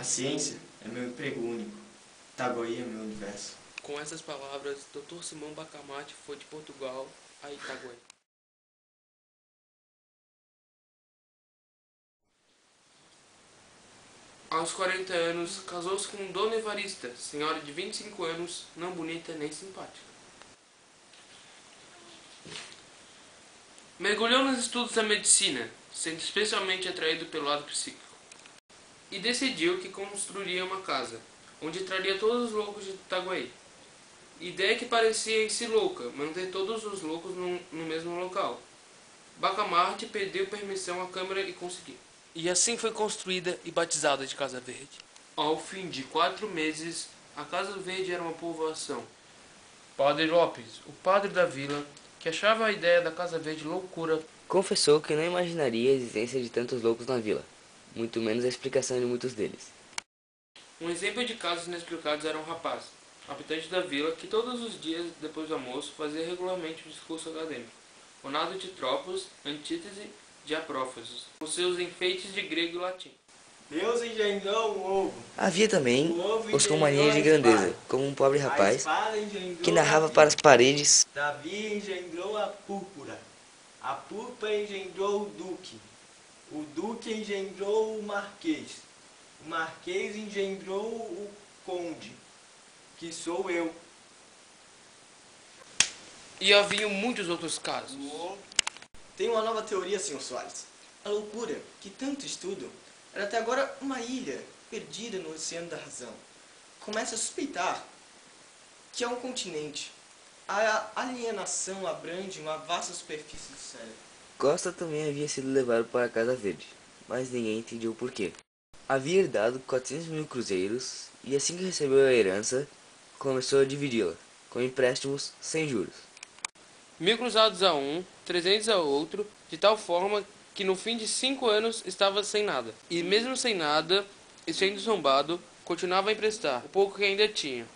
A ciência é meu emprego único. Itaguaí é meu universo. Com essas palavras, Dr. Simão Bacamarte foi de Portugal a Itaguaí. Aos 40 anos, casou-se com Dona Evarista, senhora de 25 anos, não bonita nem simpática. Mergulhou nos estudos da medicina, sendo especialmente atraído pelo lado psíquico. E decidiu que construiria uma casa, onde traria todos os loucos de Itaguaí. Ideia que parecia em si louca, manter todos os loucos no mesmo local. Bacamarte pediu permissão à Câmara e conseguiu. E assim foi construída e batizada de Casa Verde. Ao fim de 4 meses, a Casa Verde era uma povoação. Padre Lopes, o padre da vila, que achava a ideia da Casa Verde loucura, confessou que não imaginaria a existência de tantos loucos na vila, muito menos a explicação de muitos deles. Um exemplo de casos inexplicados era um rapaz, habitante da vila, que todos os dias, depois do almoço, fazia regularmente um discurso acadêmico, ornado de tropos, antítese de aprófatos, com seus enfeites de grego e latim. Deus engendrou o ovo. Havia também O ovo os com engendrou mania de a grandeza, espada. como um pobre A rapaz espada engendrou que narrava Davi. para as paredes. Davi engendrou a púrpura. A púrpura engendrou o duque. O duque engendrou o marquês. O marquês engendrou o conde, que sou eu. E havia muitos outros casos. Tem uma nova teoria, Sr. Soares. A loucura, que tanto estudo, era até agora uma ilha perdida no oceano da razão. Começa a suspeitar que é um continente. A alienação abrange uma vasta superfície do cérebro. Costa também havia sido levado para a Casa Verde, mas ninguém entendia o porquê. Havia herdado 400.000 cruzeiros e assim que recebeu a herança, começou a dividi-la, com empréstimos sem juros. 1000 cruzados a um, 300 a outro, de tal forma que no fim de 5 anos estava sem nada. E mesmo sem nada, e sendo zombado, continuava a emprestar o pouco que ainda tinha.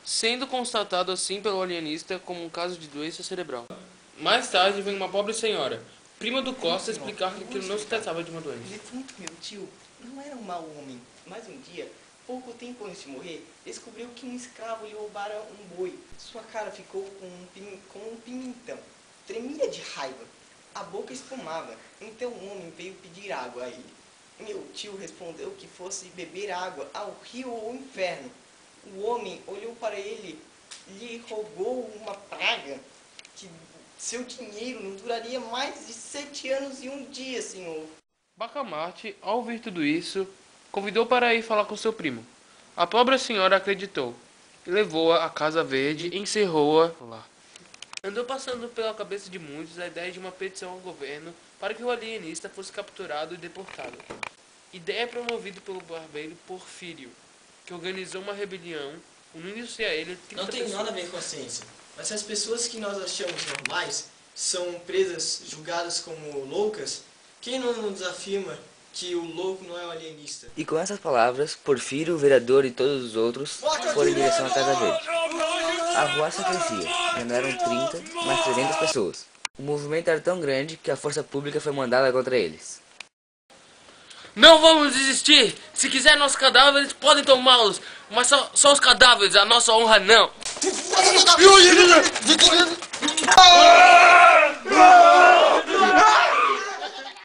Sendo constatado assim pelo alienista como um caso de doença cerebral. Mais tarde veio uma pobre senhora, prima do Costa, explicar que aquilo não se tratava de uma O doença. defunto meu tio não era um mau homem, mas um dia, pouco tempo antes de morrer, descobriu que um escravo lhe roubara um boi. Sua cara ficou com um pimentão. Tremia de raiva. A boca espumava. Então o homem veio pedir água a ele. Meu tio respondeu que fosse beber água ao rio ou ao inferno. O homem olhou para ele, lhe rogou uma praga, que seu dinheiro não duraria mais de 7 anos e 1 dia, senhor. Bacamarte, ao ouvir tudo isso, convidou para ir falar com seu primo. A pobre senhora acreditou e levou-a à Casa Verde e encerrou-a lá. Andou passando pela cabeça de muitos a ideia de uma petição ao governo para que o alienista fosse capturado e deportado. Ideia promovida pelo barbeiro Porfírio, que organizou uma rebelião, unindo-se a ele 30 Não tem pessoas. nada a ver com a ciência. Mas se as pessoas que nós achamos normais são presas, julgadas como loucas, quem não nos afirma que o louco não é o alienista? E com essas palavras, Porfírio, o vereador e todos os outros foram em direção à Casa Verde. A ruaça crescia, já não eram 30, mas 300 pessoas. O movimento era tão grande que a força pública foi mandada contra eles. Não vamos desistir! Se quiser nossos cadáveres, podem tomá-los, mas só os cadáveres, a nossa honra não!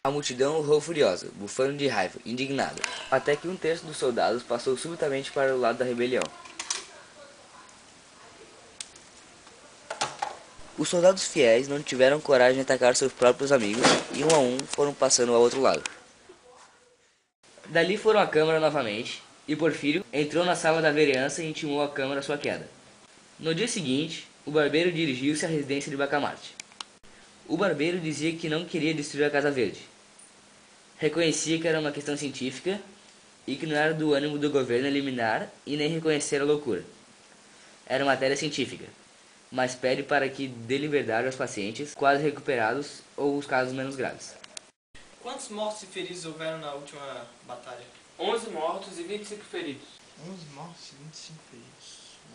A multidão urrou furiosa, bufando de raiva, indignada, até que 1/3 dos soldados passou subitamente para o lado da rebelião. Os soldados fiéis não tiveram coragem de atacar seus próprios amigos e um a um foram passando ao outro lado. Dali foram à Câmara novamente, e Porfírio entrou na sala da vereança e intimou à Câmara sua queda. No dia seguinte, o barbeiro dirigiu-se à residência de Bacamarte. O barbeiro dizia que não queria destruir a Casa Verde. Reconhecia que era uma questão científica e que não era do ânimo do governo eliminar e nem reconhecer a loucura. Era matéria científica, mas pede para que dê liberdade aos pacientes quase recuperados ou os casos menos graves. Quantos mortos e feridos houveram na última batalha? 11 mortos e 25 feridos. 11 mortos e 25 feridos.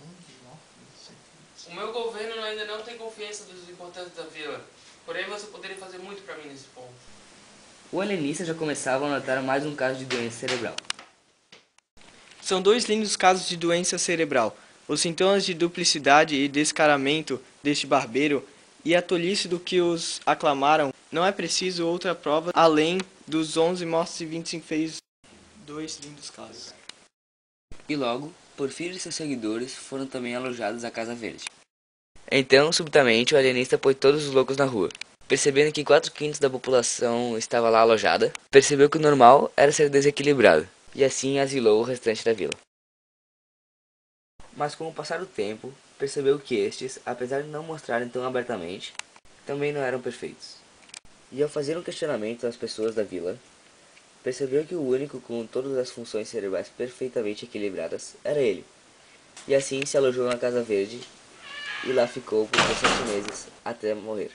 11 mortos e 25 feridos. O meu governo ainda não tem confiança dos importantes da vila, porém você poderia fazer muito para mim nesse ponto. O alienista já começava a notar mais um caso de doença cerebral. São dois lindos casos de doença cerebral. Os sintomas de duplicidade e descaramento deste barbeiro e a tolice do que os aclamaram, não é preciso outra prova além dos 11 mortos e 25 feios. Dois lindos casos. E logo, Porfírio e seus seguidores foram também alojados à Casa Verde. Então, subitamente, o alienista pôs todos os loucos na rua. Percebendo que 4/5 da população estava lá alojada, percebeu que o normal era ser desequilibrado, e assim asilou o restante da vila. Mas com o passar do tempo, percebeu que estes, apesar de não mostrarem tão abertamente, também não eram perfeitos. E ao fazer um questionamento às pessoas da vila, percebeu que o único com todas as funções cerebrais perfeitamente equilibradas era ele. E assim se alojou na Casa Verde e lá ficou por 17 meses até morrer.